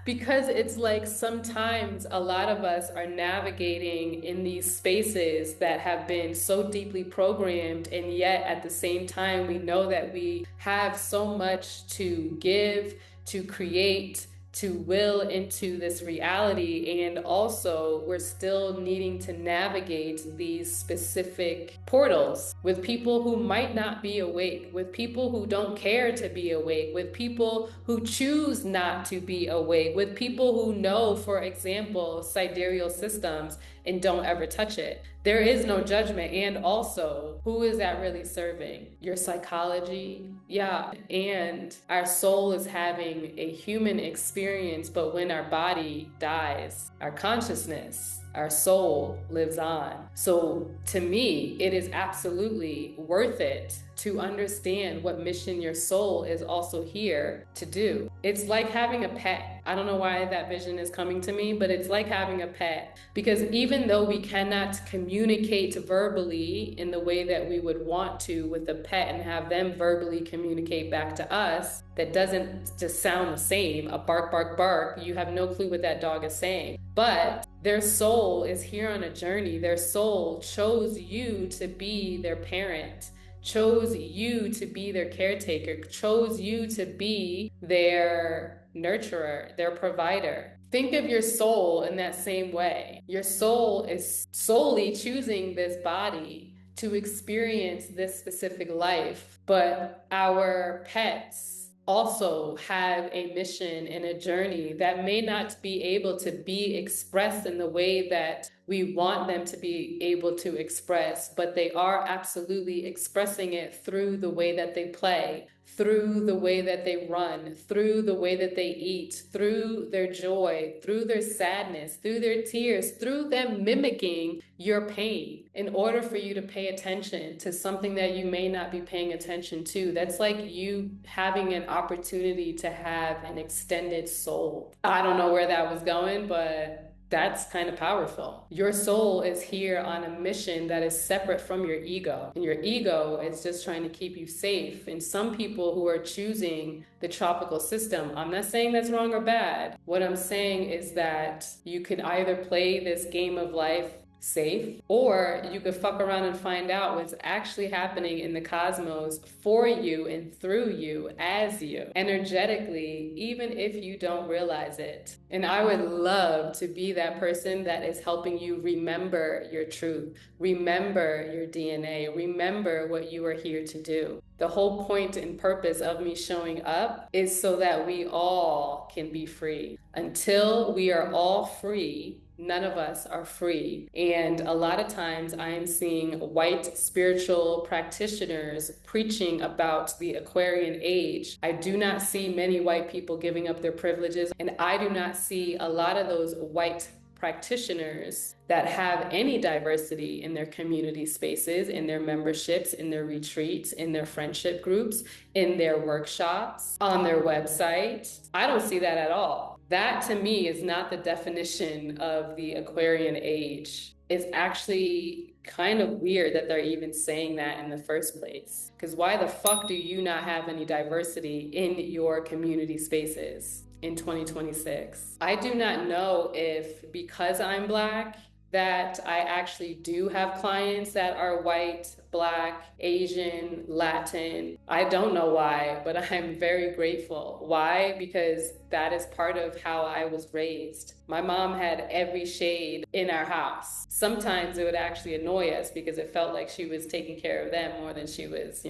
because it's like sometimes a lot of us are navigating in these spaces that have been so deeply programmed, and yet at the same time we know that we have so much to give, to create, to will into this reality, and also we're still needing to navigate these specific portals with people who might not be awake, with people who don't care to be awake, with people who choose not to be awake, with people who know, for example, sidereal systems and don't ever touch it. There is no judgment. And also, who is that really serving? Your psychology? Yeah. And our soul is having a human experience, but when our body dies, our consciousness, our soul lives on. So to me, it is absolutely worth it to understand what mission your soul is also here to do. It's like having a pet. I don't know why that vision is coming to me, but it's like having a pet, because even though we cannot communicate verbally in the way that we would want to with a pet and have them verbally communicate back to us, that doesn't just sound the same. A bark, bark, bark. You have no clue what that dog is saying. But their soul is here on a journey. Their soul chose you to be their parent, chose you to be their caretaker, chose you to be their nurturer, their provider. Think of your soul in that same way. Your soul is solely choosing this body to experience this specific life, but our pets also have a mission and a journey that may not be able to be expressed in the way that we want them to be able to express, but they are absolutely expressing it through the way that they play, through the way that they run, through the way that they eat, through their joy, through their sadness, through their tears, through them mimicking your pain in order for you to pay attention to something that you may not be paying attention to. That's like you having an opportunity to have an extended soul. I don't know where that was going, but that's kind of powerful. Your soul is here on a mission that is separate from your ego. And your ego is just trying to keep you safe. And some people who are choosing the tropical system, I'm not saying that's wrong or bad. What I'm saying is that you could either play this game of life safe, or you could fuck around and find out what's actually happening in the cosmos for you and through you, as you, energetically, even if you don't realize it. And I would love to be that person that is helping you remember your truth, remember your DNA, remember what you are here to do. The whole point and purpose of me showing up is so that we all can be free. Until we are all free, none of us are free. And a lot of times I'm seeing white spiritual practitioners preaching about the Aquarian age. I do not see many white people giving up their privileges, and I do not see a lot of those white practitioners that have any diversity in their community spaces, in their memberships, in their retreats, in their friendship groups, in their workshops, on their website. I don't see that at all. That to me is not the definition of the Aquarian age. It's actually kind of weird that they're even saying that in the first place. Because why the fuck do you not have any diversity in your community spaces in 2026? I do not know if because I'm Black that I actually do have clients that are white, Black, Asian, Latin. I don't know why, but I'm very grateful. Why? Because that is part of how I was raised. My mom had every shade in our house. Sometimes it would actually annoy us because it felt like she was taking care of them more than she was,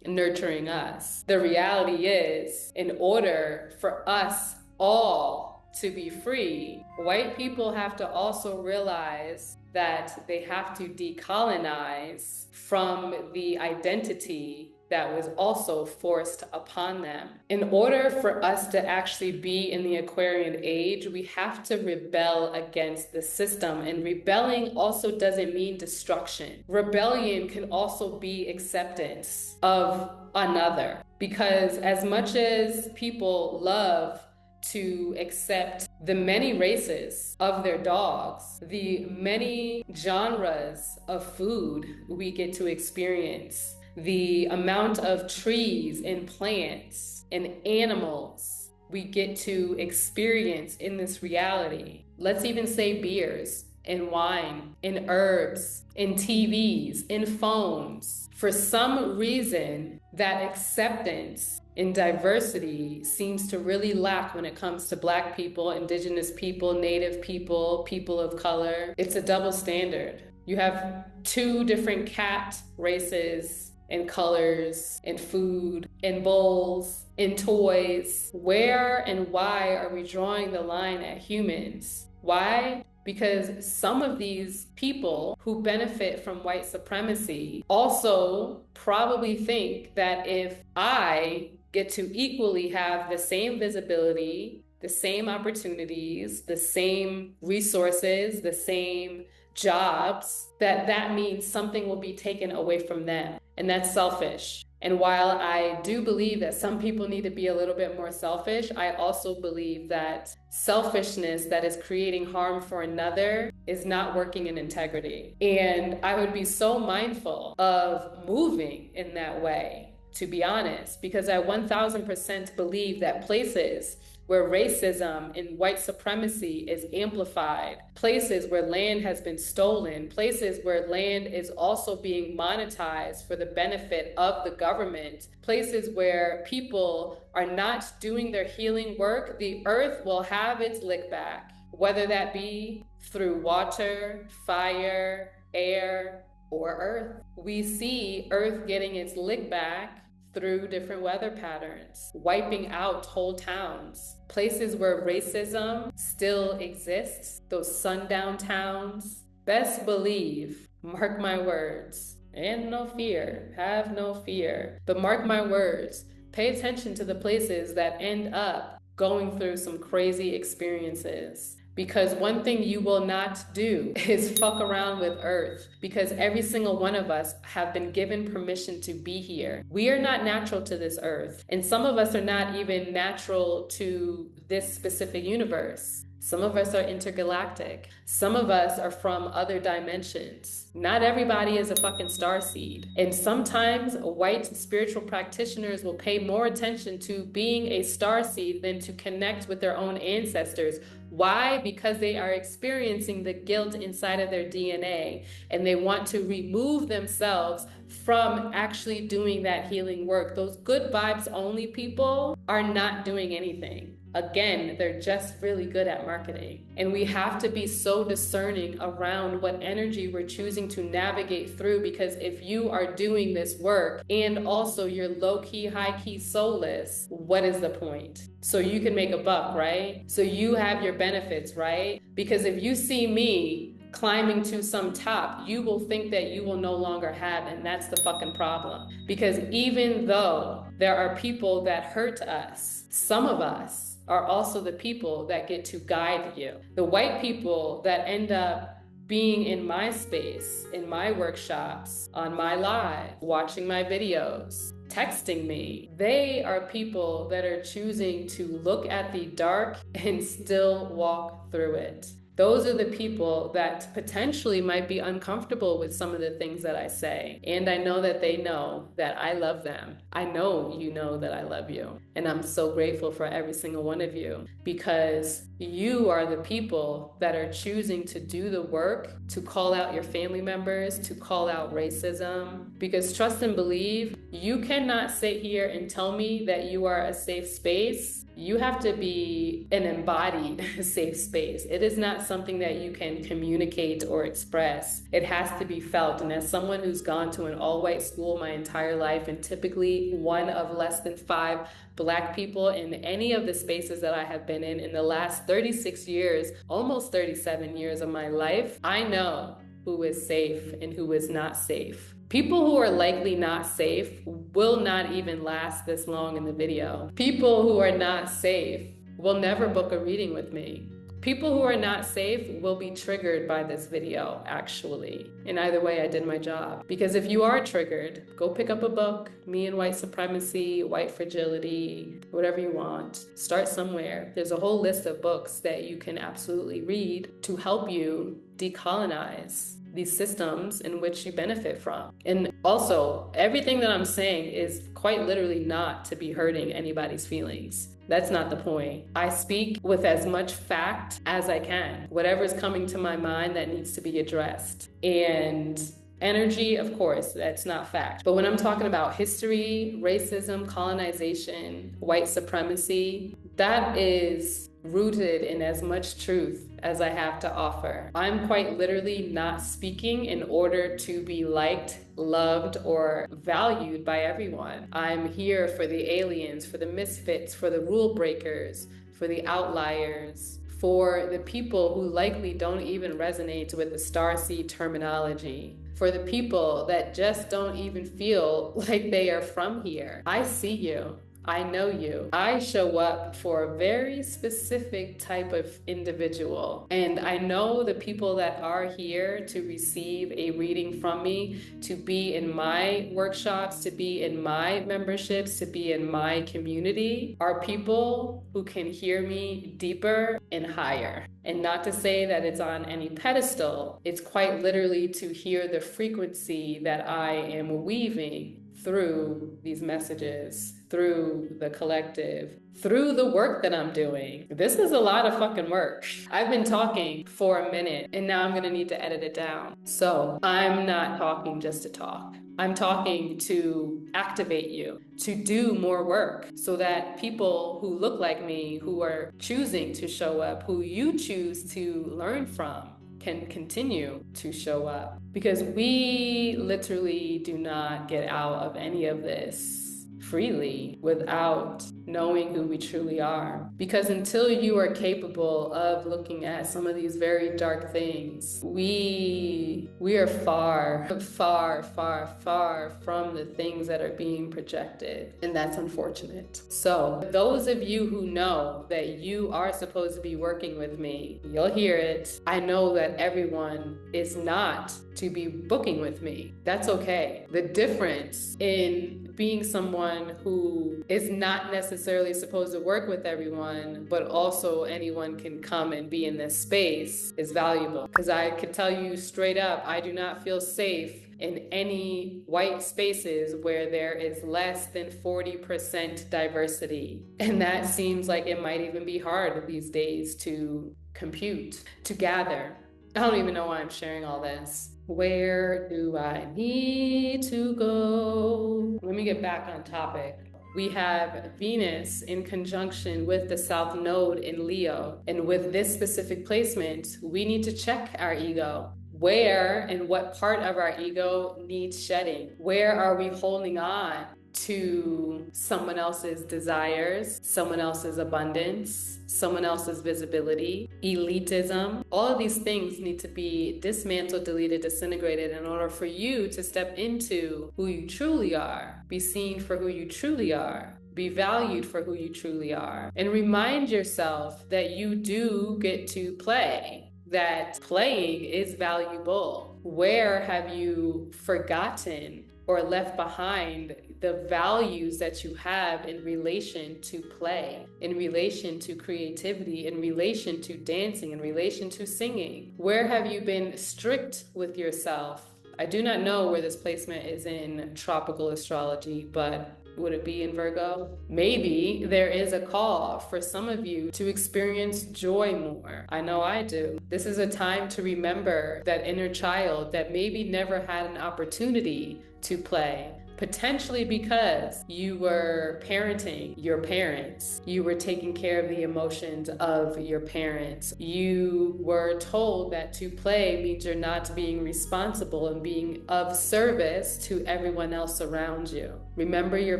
nurturing us. The reality is, in order for us all to be free, white people have to also realize that they have to decolonize from the identity that was also forced upon them. In order for us to actually be in the Aquarian age, we have to rebel against the system. And rebelling also doesn't mean destruction. Rebellion can also be acceptance of another. Because as much as people love to accept the many races of their dogs, the many genres of food we get to experience, the amount of trees and plants and animals we get to experience in this reality. Let's even say beers and wine and herbs and TVs and phones. For some reason, that acceptance and diversity seems to really lack when it comes to Black people, Indigenous people, Native people, people of color. It's a double standard. You have two different cat races and colors and food and bowls and toys. Where and why are we drawing the line at humans? Why? Because some of these people who benefit from white supremacy also probably think that if I get to equally have the same visibility, the same opportunities, the same resources, the same jobs, that means something will be taken away from them. And that's selfish. And while I do believe that some people need to be a little bit more selfish, I also believe that selfishness that is creating harm for another is not working in integrity. And I would be so mindful of moving in that way, to be honest, because I 1000% believe that places where racism and white supremacy is amplified, places where land has been stolen, places where land is also being monetized for the benefit of the government, places where people are not doing their healing work, the earth will have its lick back, whether that be through water, fire, air, or earth. We see earth getting its lick back through different weather patterns, wiping out whole towns. Places where racism still exists, those sundown towns, best believe, mark my words, and no fear, have no fear, but mark my words, pay attention to the places that end up going through some crazy experiences. Because one thing you will not do is fuck around with Earth, because every single one of us have been given permission to be here. We are not natural to this Earth, and some of us are not even natural to this specific universe. Some of us are intergalactic. Some of us are from other dimensions. Not everybody is a fucking starseed. And sometimes white spiritual practitioners will pay more attention to being a starseed than to connect with their own ancestors. Why? Because they are experiencing the guilt inside of their DNA, and they want to remove themselves from actually doing that healing work. Those good vibes only people are not doing anything. Again, they're just really good at marketing. And we have to be so discerning around what energy we're choosing to navigate through, because if you are doing this work and also you're low-key, high-key soulless, what is the point? So you can make a buck, right? So you have your benefits, right? Because if you see me climbing to some top, you will think that you will no longer have, and that's the fucking problem. Because even though there are people that hurt us, some of us are also the people that get to guide you. The white people that end up being in my space, in my workshops, on my live, watching my videos, texting me, they are people that are choosing to look at the dark and still walk through it. Those are the people that potentially might be uncomfortable with some of the things that I say. And I know that they know that I love them. I know you know that I love you. And I'm so grateful for every single one of you, because you are the people that are choosing to do the work to call out your family members, to call out racism. Because trust and believe, you cannot sit here and tell me that you are a safe space. You have to be an embodied safe space. It is not something that you can communicate or express. It has to be felt. And as someone who's gone to an all-white school my entire life, and typically one of less than 5 Black people in any of the spaces that I have been in the last 36 years, almost 37 years of my life, I know who is safe and who is not safe. People who are likely not safe will not even last this long in the video. People who are not safe will never book a reading with me. People who are not safe will be triggered by this video, actually. And either way, I did my job. Because if you are triggered, go pick up a book, Me and White Supremacy, White Fragility, whatever you want. Start somewhere. There's a whole list of books that you can absolutely read to help you decolonize these systems in which you benefit from. And also, everything that I'm saying is quite literally not to be hurting anybody's feelings. That's not the point. I speak with as much fact as I can. Whatever's coming to my mind that needs to be addressed. And energy, of course, that's not fact. But when I'm talking about history, racism, colonization, white supremacy, that is rooted in as much truth as I have to offer. I'm quite literally not speaking in order to be liked, loved, or valued by everyone. I'm here for the aliens, for the misfits, for the rule breakers, for the outliers, for the people who likely don't even resonate with the starseed terminology, for the people that just don't even feel like they are from here. I see you. I know you. I show up for a very specific type of individual. And I know the people that are here to receive a reading from me, to be in my workshops, to be in my memberships, to be in my community, are people who can hear me deeper and higher. And not to say that it's on any pedestal, it's quite literally to hear the frequency that I am weaving through these messages, through the collective, through the work that I'm doing. This is a lot of fucking work. I've been talking for a minute and now I'm gonna need to edit it down. So I'm not talking just to talk. I'm talking to activate you, to do more work so that people who look like me, who are choosing to show up, who you choose to learn from, can continue to show up. Because we literally do not get out of any of this freely without knowing who we truly are. Because until you are capable of looking at some of these very dark things, we are far, far, far, far from the things that are being projected. And that's unfortunate. So those of you who know that you are supposed to be working with me, you'll hear it. I know that everyone is not to be booking with me. That's okay. The difference in being someone who is not necessarily supposed to work with everyone, but also anyone can come and be in this space is valuable. Because I can tell you straight up, I do not feel safe in any white spaces where there is less than 40% diversity. And that seems like it might even be hard these days to compute, to gather. I don't even know why I'm sharing all this. Where do I need to go? Let me get back on topic. We have Venus in conjunction with the South Node in Leo. And with this specific placement, we need to check our ego. Where and what part of our ego needs shedding? Where are we holding on to someone else's desires, someone else's abundance, someone else's visibility, elitism? All of these things need to be dismantled, deleted, disintegrated in order for you to step into who you truly are, be seen for who you truly are, be valued for who you truly are, and remind yourself that you do get to play, that playing is valuable. Where have you forgotten or left behind the values that you have in relation to play, in relation to creativity, in relation to dancing, in relation to singing? Where have you been strict with yourself? I do not know where this placement is in tropical astrology, but would it be in Virgo? Maybe there is a call for some of you to experience joy more. I know I do. This is a time to remember that inner child that maybe never had an opportunity to play. Potentially because you were parenting your parents. You were taking care of the emotions of your parents. You were told that to play means you're not being responsible and being of service to everyone else around you. Remember your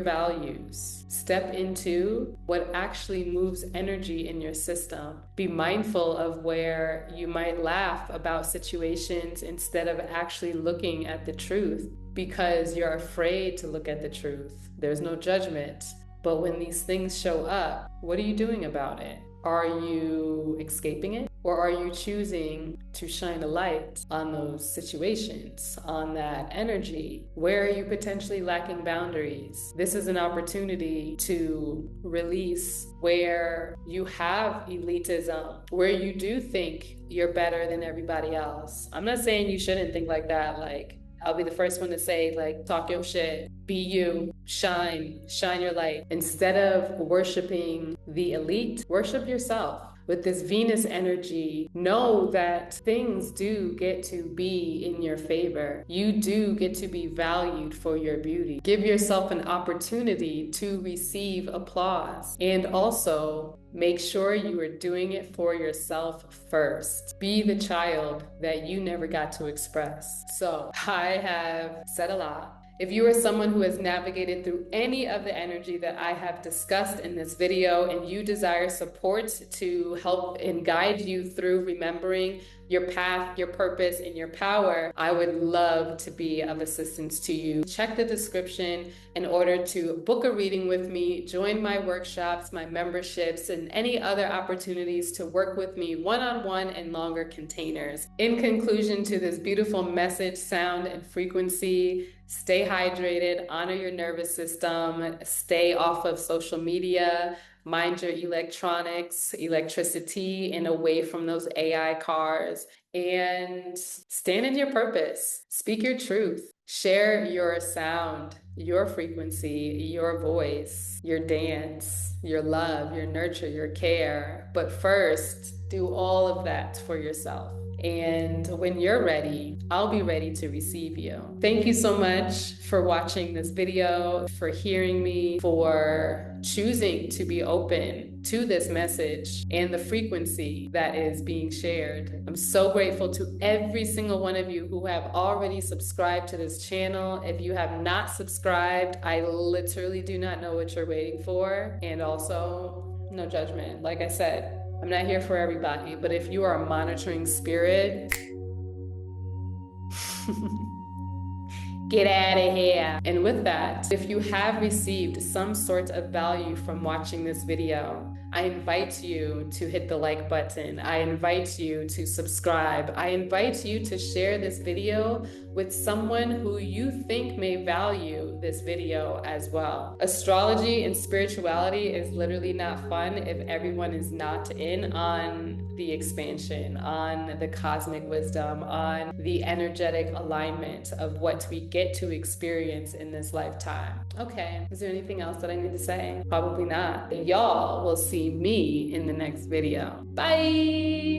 values. Step into what actually moves energy in your system. Be mindful of where you might laugh about situations instead of actually looking at the truth, because you're afraid to look at the truth. There's no judgment. But when these things show up, what are you doing about it? Are you escaping it? Or are you choosing to shine a light on those situations, on that energy? Where are you potentially lacking boundaries? This is an opportunity to release where you have elitism, where you do think you're better than everybody else. I'm not saying you shouldn't think like that. Like, I'll be the first one to say, like, talk your shit, be you, shine your light. Instead of worshiping the elite, worship yourself. With this Venus energy, know that things do get to be in your favor. You do get to be valued for your beauty. Give yourself an opportunity to receive applause. And also, make sure you are doing it for yourself first. Be the child that you never got to express. So, I have said a lot. If you are someone who has navigated through any of the energy that I have discussed in this video and you desire support to help and guide you through remembering your path, your purpose, and your power, I would love to be of assistance to you. Check the description in order to book a reading with me, join my workshops, my memberships, and any other opportunities to work with me one-on-one in longer containers. In conclusion to this beautiful message, sound, and frequency, stay hydrated, honor your nervous system, stay off of social media, mind your electronics, electricity, and away from those AI cars, and stand in your purpose. Speak your truth. Share your sound, your frequency, your voice, your dance, your love, your nurture, your care. But first, do all of that for yourself. And when you're ready, I'll be ready to receive you. Thank you so much for watching this video, for hearing me, for choosing to be open to this message and the frequency that is being shared. I'm so grateful to every single one of you who have already subscribed to this channel. If you have not subscribed, I literally do not know what you're waiting for. And also, no judgment. Like I said, I'm not here for everybody, but if you are a monitoring spirit, get out of here. And with that, if you have received some sort of value from watching this video, I invite you to hit the like button. I invite you to subscribe. I invite you to share this video with someone who you think may value this video as well. Astrology and spirituality is literally not fun if everyone is not in on the expansion, on the cosmic wisdom, on the energetic alignment of what we get to experience in this lifetime. Okay, is there anything else that I need to say? Probably not. Y'all will see me in the next video. Bye!